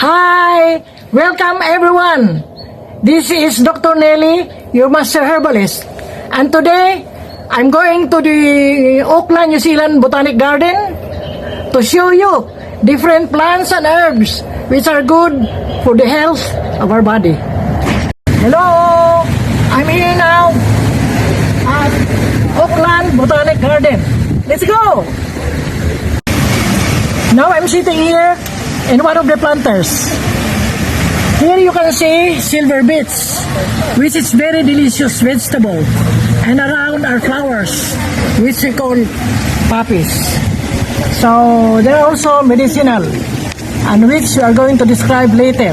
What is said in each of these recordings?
Hi! Welcome everyone! This is Dr. Nelly, your master herbalist. And today, I'm going to the Auckland, New Zealand Botanic Garden to show you different plants and herbs which are good for the health of our body. Hello! I'm here now at Auckland Botanic Garden. Let's go! Now I'm sitting here in one of the planters. Here you can see silver beets, which is very delicious vegetable. And around are flowers, which we call poppies. So they're also medicinal, and which we are going to describe later.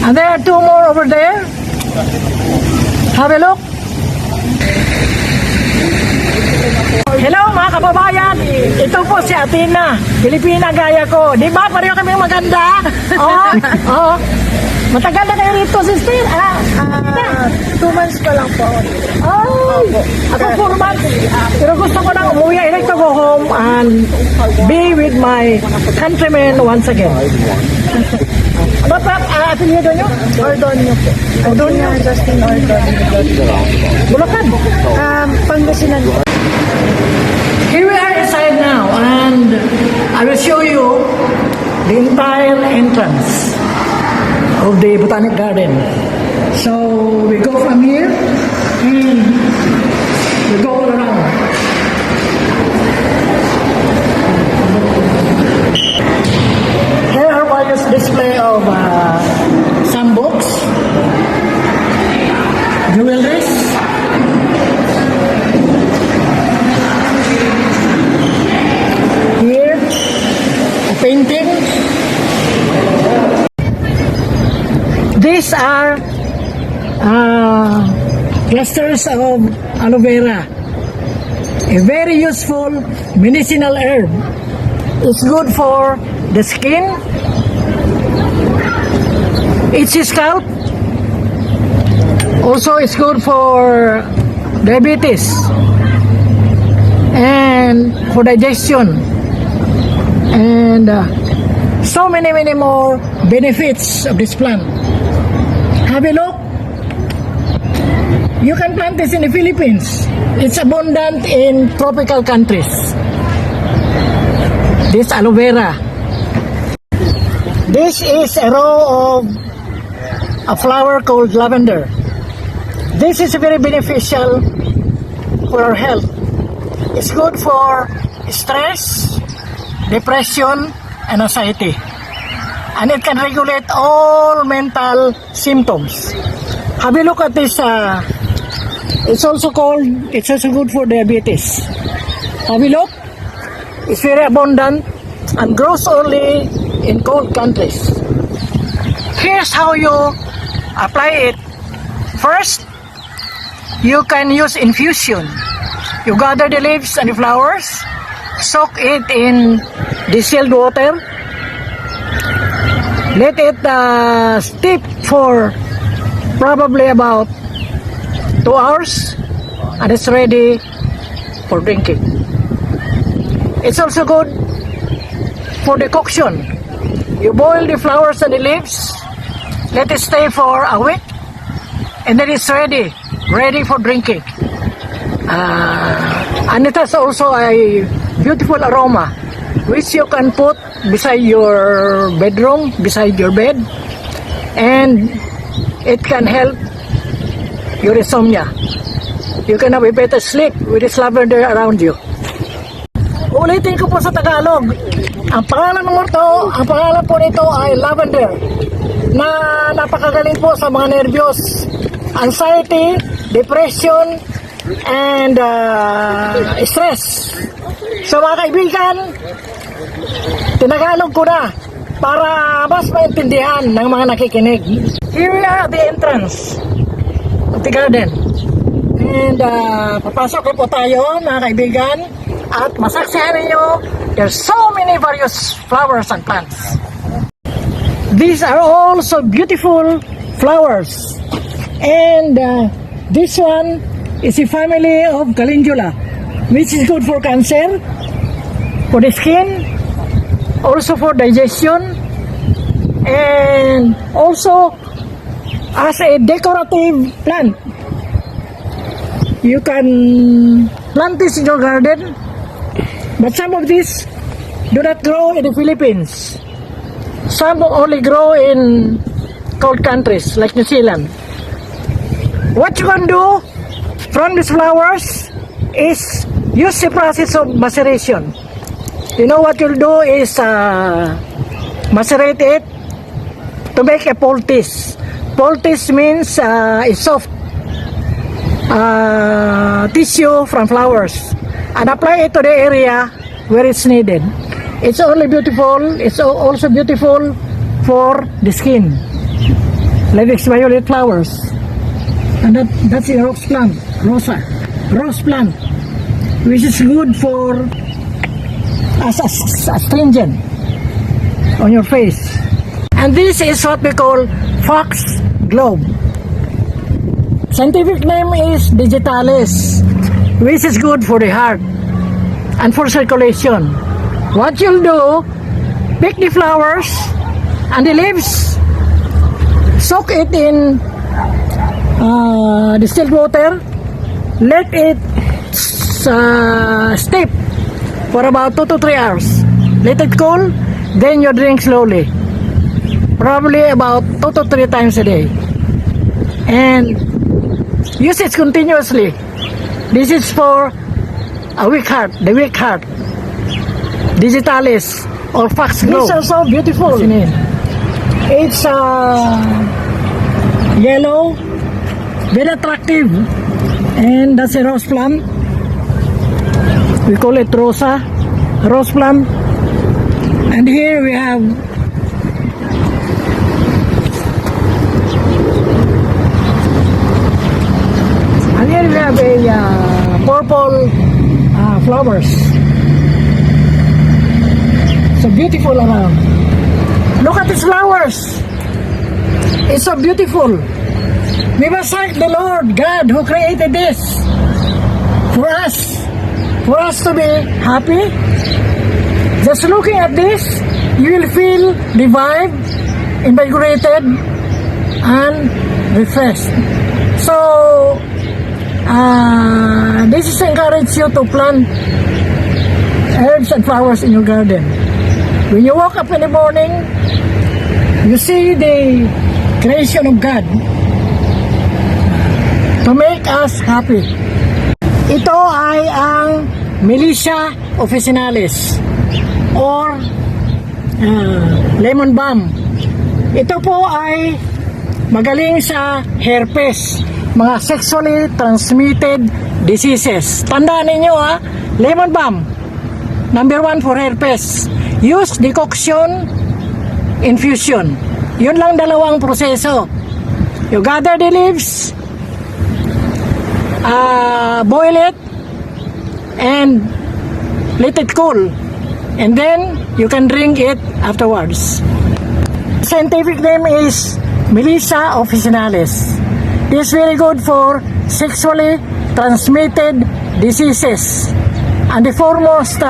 And there are two more over there. Have a look. Hello mga kababayan, ito po si Athena, Pilipina gaya ko. Di ba pareho kami maganda? Oo. Matagal na kayo rito, sister? 2 months pa lang po. Ako 4 months. Pero gusto ko lang umuwi. I like to go home and be with my countrymen once again. Ano pa? Apelyido nyo? Ordonio po. Ordonio, Justin Ordonio. Bulacan? Pangasinan po. Here we are inside now, and I will show you the entire entrance of the Botanic Garden. So we go from here and we go all around. Here are various display of some books, jewelries, here a painting. These are clusters of aloe vera, a very useful medicinal herb. It's good for the skin, its scalp. Also, it's good for diabetes and for digestion, and so many more benefits of this plant. Have a look. You can plant this in the Philippines. It's abundant in tropical countries. This aloe vera. This is a row of a flower called lavender. This is very beneficial for our health. It's good for stress, depression, and anxiety. And it can regulate all mental symptoms. Have a look at this. It's also good for diabetes. Have a look. It's very abundant and grows only in cold countries. Here's how you apply it. First, you can use infusion. You gather the leaves and the flowers, soak it in distilled water, let it steep for probably about 2 hours, and it's ready for drinking. It's also good for decoction. You boil the flowers and the leaves, let it stay for a week, and then it's ready for drinking. And it has also a beautiful aroma, which you can put beside your bedroom, beside your bed, and it can help your insomnia. You can have a better sleep with this lavender around you. Ulitin ko po sa Tagalog. Ang pangalan po nito ay lavender, na napakagaling po sa mga nervyos, anxiety, depression, and stress. So mga kaibigan, tinagalog ko na para mas maintindihan ng mga nakikinig. Here we are at the entrance of the garden. And papasok na po tayo mga kaibigan, at masaksihan ninyo there's so many various flowers and plants. These are all so beautiful flowers. And this one is a family of calendula, which is good for cancer, for the skin, also for digestion, and also as a decorative plant. You can plant this in your garden, but some of these do not grow in the Philippines. Some only grow in cold countries like New Zealand. What you can do from these flowers is use the process of maceration. You know what you'll do is macerate it to make a poultice. Poultice means a soft tissue from flowers, and apply it to the area where it's needed. It's only beautiful. It's also beautiful for the skin, like these violet flowers, and that's a rose plant, rose plant, which is good for as astringent on your face. And this is what we call foxglove. Scientific name is digitalis, which is good for the heart and for circulation. What you'll do, pick the flowers and the leaves, soak it in distilled water, let it steep for about 2 to 3 hours. Let it cool, then you drink slowly, probably about 2 to 3 times a day, and use it continuously. This is for a weak heart, the weak heart. Digitalis or foxglove. These are so beautiful. It's yellow, very attractive, and that's a rose plant. We call it rose plant. And here we have a purple flowers. So beautiful around. Look at these flowers. It's so beautiful. We must thank the Lord God who created this for us to be happy. Just looking at this, you will feel revived, invigorated, and refreshed. So this is to encourage you to plant herbs and flowers in your garden. When you wake up in the morning, you see the creation of God to make us happy. Ito ay ang Melissia officinalis or lemon balm. Ito po ay magaling sa herpes, mga sexually transmitted diseases. Tandaan ninyo lemon balm, number 1 for herpes. Use decoction, infusion. Yun lang dalawang proseso. You gather the leaves, boil it, and let it cool. And then you can drink it afterwards. Scientific name is Melissia officinalis. This is very good for sexually transmitted diseases. And the foremost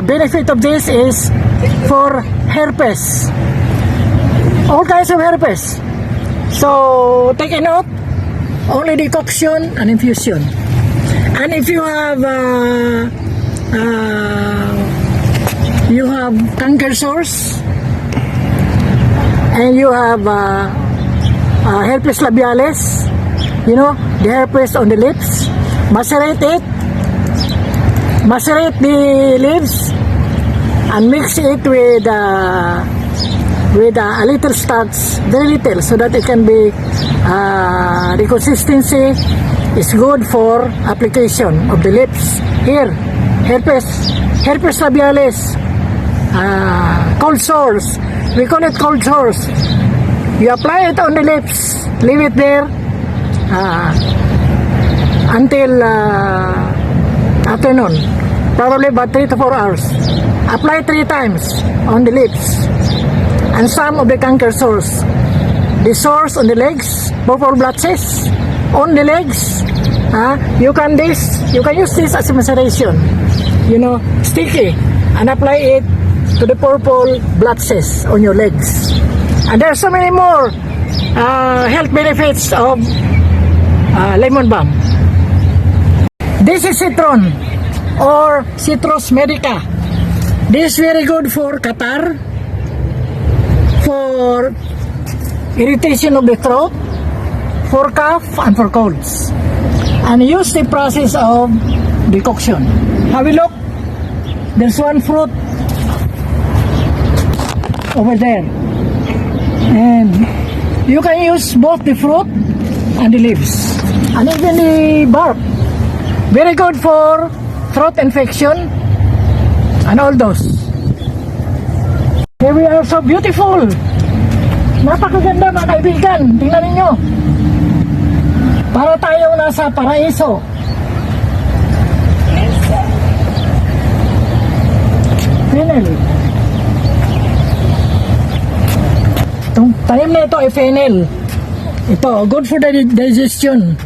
benefit of this is for herpes. All kinds of herpes. So take a note, only decoction and infusion. And if you have canker sores and you have herpes labialis, you know, the herpes on the lips, macerate the leaves and mix it with a little starch, very little, so that it can be the consistency is good for application of the lips. Here, herpes labialis, cold sores, we call it cold sores. You apply it on the lips, leave it there until afternoon, probably about 3 to 4 hours. Apply 3 times on the lips. And some of the canker sores, the sores on the legs, purple blotches on the legs, you can use this as a maceration, you know, sticky, and apply it to the purple blotches on your legs. And there's so many more health benefits of lemon balm. This is citron or Citrus medica. This is very good for catarrh, for irritation of the throat, for cough, and for colds. And use the process of decoction. Have a look. There's one fruit over there. And you can use both the fruit and the leaves. And even the bark. Very good for throat infection and all those. Here we are, so beautiful. Napakaganda mga kaibigan. Tingnan ninyo. Para tayo nasa paraiso. Fennel. Itong tanim na ito ay fennel. Ito, good for the digestion.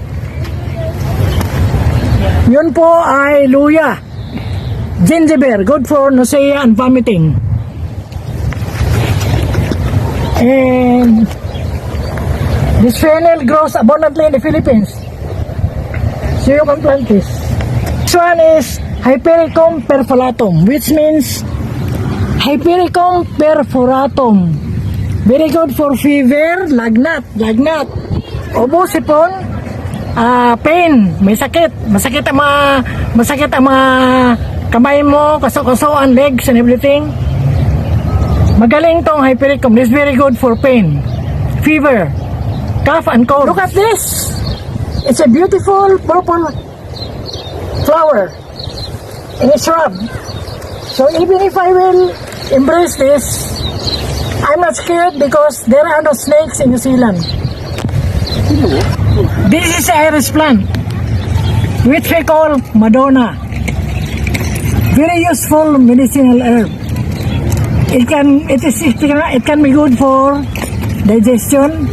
Yun po ay luya. Ginger, good for nausea and vomiting. And this fennel grows abundantly in the Philippines. So you can plant this. This one is Hypericum perfolatum, which means Hypericum perforatum. Very good for fever, lagnat, ubo, sipon, pain, may sakit, masakit ang mga kamay mo, kaso-kasoan, legs and everything. Magaling tong Hypericum. This is very good for pain, fever, cough and cold. Look at this. It's a beautiful purple flower in a shrub. So even if I will embrace this, I'm not scared because there are no snakes in New Zealand. This is iris plant, which we call Madonna. Very useful medicinal herb. It can be good for digestion,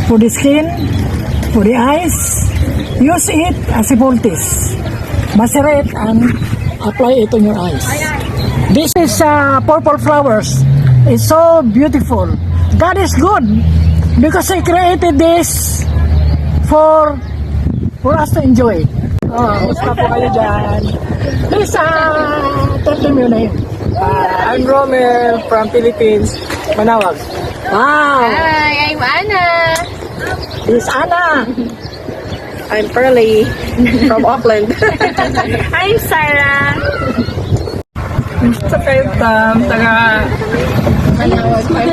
for the skin, for the eyes. Use it as a poultice. Macerate and apply it on your eyes. This is purple flowers. It's so beautiful. God is good because He created this for us to enjoy. Musta po kayo dyan? Please, tell them your name. I'm Romel from Philippines, Manawag. Wow, Hi, I'm Anna. this is Anna. I'm Pearly from Auckland. I'm Sarah. Sa kayo taga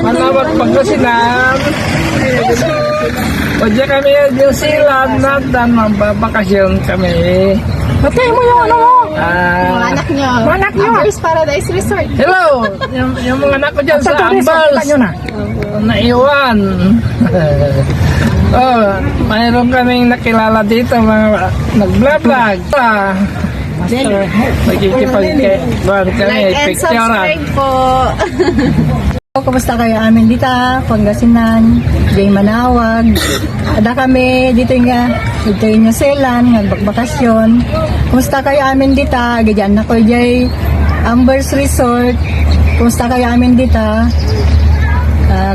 Manawag, Pangasinan. O dyan kami New Zealand dan magbabakasyon kami. Patay mo yung ano mo. Anak nyo. Anak nyo. Ambers Paradise Resort. Hello! Yung mga anak ko dyan sa Ambals. Nyo na. Naiwan. Mayroon kaming nakilala dito, mga nag-vlog. Nakikipag-buwan kami, Like and picture. subscribe po. Kumusta kayo amin dito, Pangasinan, Jay Manawag. Ada kami dito nga, dito yung New Zealand, nagbakbakasyon. Kumusta kayo amin dito, gadyan ako Jay Ambers Resort. Kumusta kayo amin dito,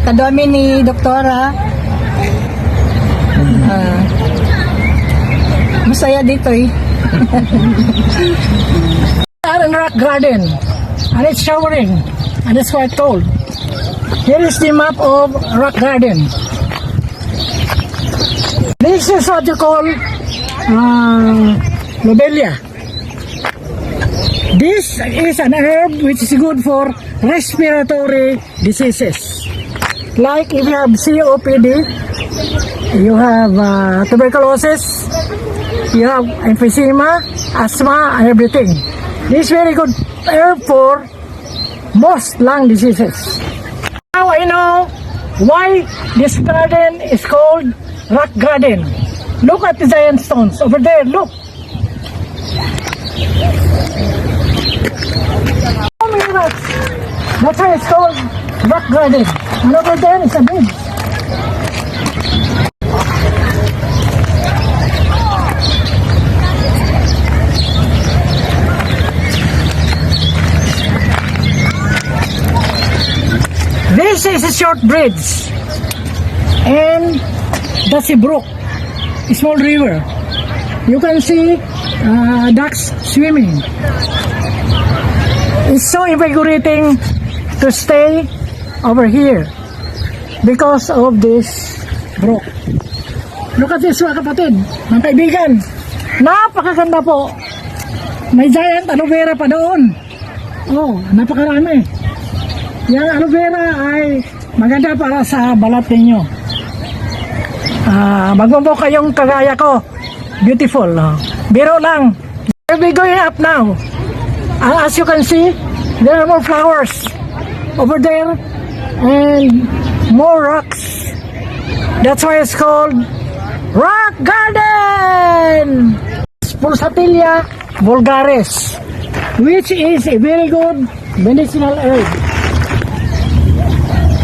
kadami ni Doktora. Masaya dito eh. Iron Rock Garden, and it's showering, and it's quite cold. Here is the map of Rock Garden. This is what you call lobelia. This is an herb which is good for respiratory diseases. Like if you have COPD, you have tuberculosis, you have emphysema, asthma, and everything. This is very good herb for most lung diseases. Now I know why this garden is called Rock Garden. Look at the giant stones over there. Look. How many rocks? That's why it's called Rock Garden. And over there is a bridge. This This is a short bridge. And that's a brook, a small river. You can see ducks swimming. It's so invigorating to stay over here because of this brook. Look at this, mga kapatid, mga kaibigan. Napakaganda po. May giant aloe vera pa doon. Oh, napakarami. Yung aloe vera ay maganda para sa balat ninyo. Magmumpo kayong kagaya ko. Beautiful. Biro lang. We'll be going up now. As you can see, there are more flowers over there and more rocks. That's why it's called Rock Garden. Pulsatilla vulgaris, which is a very good medicinal herb.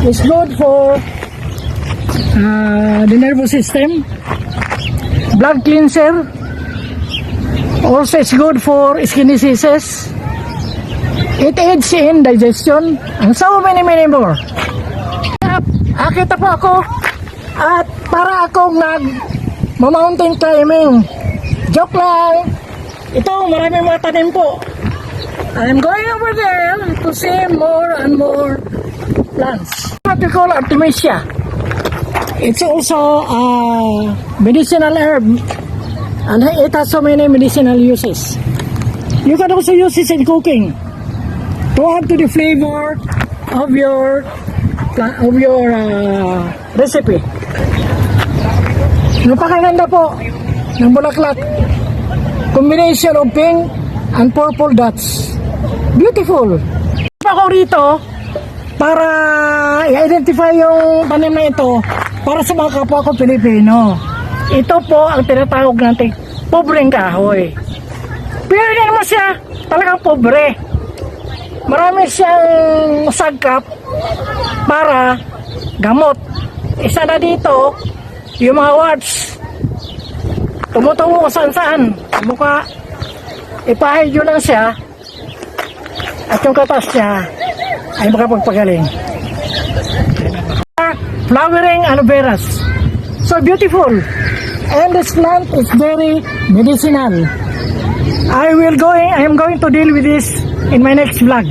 It's good for the nervous system, blood cleanser. Also, it's good for skin diseases. It aids in digestion and so many more. Akita po ako at para akong mountain climbing. Joke lang. Ito, maraming mga tanim po. I'm going over there to see more and more plants. What we call Artemisia. It's also a medicinal herb and it has so many medicinal uses. You can also use it in cooking to add to the flavor of your recipe. Napakaganda po ng bulaklak. Combination of pink and purple dots. Beautiful. Ako rito para i-identify yung tanim na ito para sa mga kapwa ko Pilipino. Ito po ang tinatawag natin pobreng kahoy. Pero hindi naman siya talagang pobre. Marami siyang sagkap para gamot. Isa na dito, yung mga warts. Tumutungo kung saan-saan. Mukha, ipahid yun lang siya. At yung katas niya ay makapagpagaling. Flowering aloe veras. So beautiful. And this plant is very medicinal. I am going to deal with this in my next vlog.